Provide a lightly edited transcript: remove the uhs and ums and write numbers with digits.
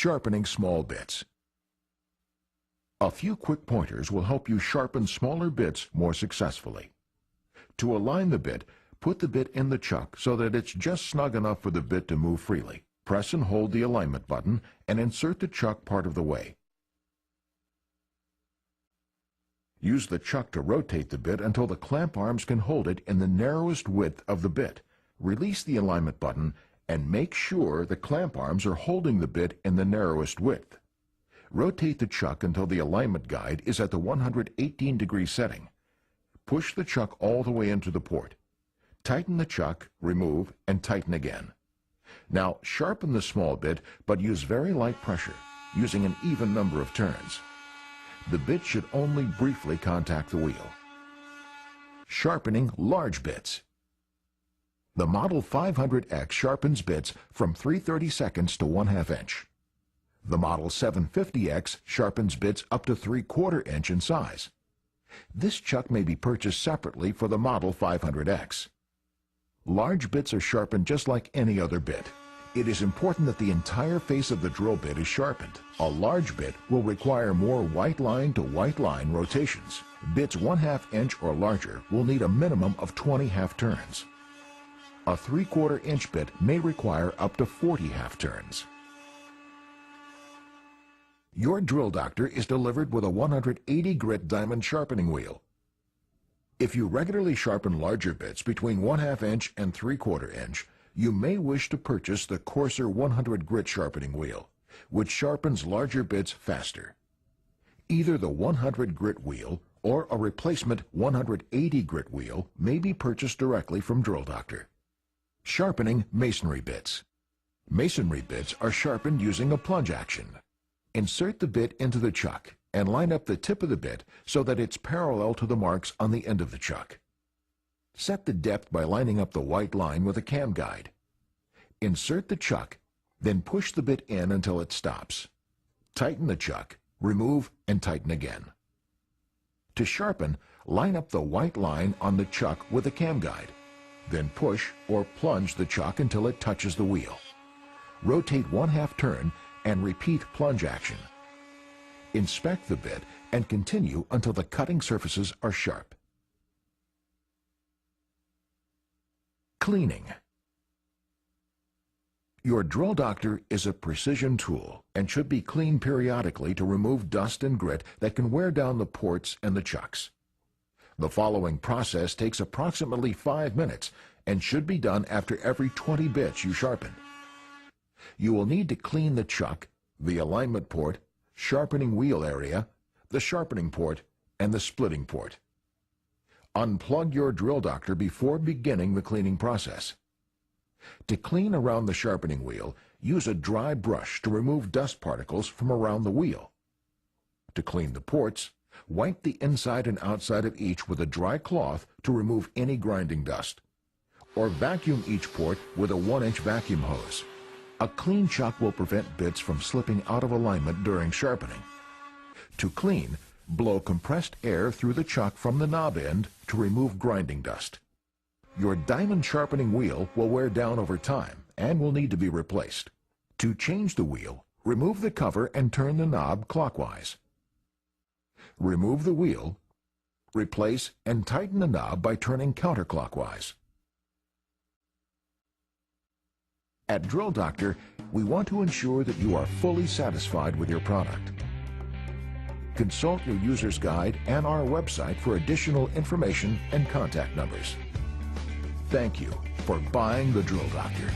Sharpening small bits. A few quick pointers will help you sharpen smaller bits more successfully. To align the bit, put the bit in the chuck so that it's just snug enough for the bit to move freely. Press and hold the alignment button and insert the chuck part of the way. Use the chuck to rotate the bit until the clamp arms can hold it in the narrowest width of the bit. Release the alignment button and make sure the clamp arms are holding the bit in the narrowest width. Rotate the chuck until the alignment guide is at the 118-degree setting. Push the chuck all the way into the port. Tighten the chuck, remove, and tighten again. Now sharpen the small bit, but use very light pressure, using an even number of turns. The bit should only briefly contact the wheel. Sharpening large bits. The Model 500X sharpens bits from 3/32 to 1/2 inch. The Model 750X sharpens bits up to 3/4 inch in size. This chuck may be purchased separately for the Model 500X. Large bits are sharpened just like any other bit. It is important that the entire face of the drill bit is sharpened. A large bit will require more white line to white line rotations. Bits 1/2 inch or larger will need a minimum of 20 half turns. A 3/4 inch bit may require up to 40 half turns. Your Drill Doctor is delivered with a 180 grit diamond sharpening wheel. If you regularly sharpen larger bits between 1/2 inch and 3/4 inch, you may wish to purchase the coarser 100 grit sharpening wheel, which sharpens larger bits faster. Either the 100 grit wheel or a replacement 180 grit wheel may be purchased directly from Drill Doctor. Sharpening masonry bits. Masonry bits are sharpened using a plunge action. Insert the bit into the chuck and line up the tip of the bit so that it's parallel to the marks on the end of the chuck. Set the depth by lining up the white line with a cam guide. Insert the chuck, then push the bit in until it stops. Tighten the chuck, remove, and tighten again. To sharpen, line up the white line on the chuck with a cam guide. Then push or plunge the chuck until it touches the wheel. Rotate 1/2 turn and repeat plunge action. Inspect the bit and continue until the cutting surfaces are sharp. Cleaning. Your Drill Doctor is a precision tool and should be cleaned periodically to remove dust and grit that can wear down the ports and the chucks. The following process takes approximately 5 minutes and should be done after every 20 bits you sharpen. You will need to clean the chuck, the alignment port, sharpening wheel area, the sharpening port, and the splitting port. Unplug your Drill Doctor before beginning the cleaning process. To clean around the sharpening wheel, use a dry brush to remove dust particles from around the wheel. To clean the ports, wipe the inside and outside of each with a dry cloth to remove any grinding dust. Or vacuum each port with a 1-inch vacuum hose. A clean chuck will prevent bits from slipping out of alignment during sharpening. To clean, blow compressed air through the chuck from the knob end to remove grinding dust. Your diamond sharpening wheel will wear down over time and will need to be replaced. To change the wheel, remove the cover and turn the knob clockwise. Remove the wheel, replace and tighten the knob by turning counterclockwise. At Drill Doctor, we want to ensure that you are fully satisfied with your product. Consult your user's guide and our website for additional information and contact numbers. Thank you for buying the Drill Doctor.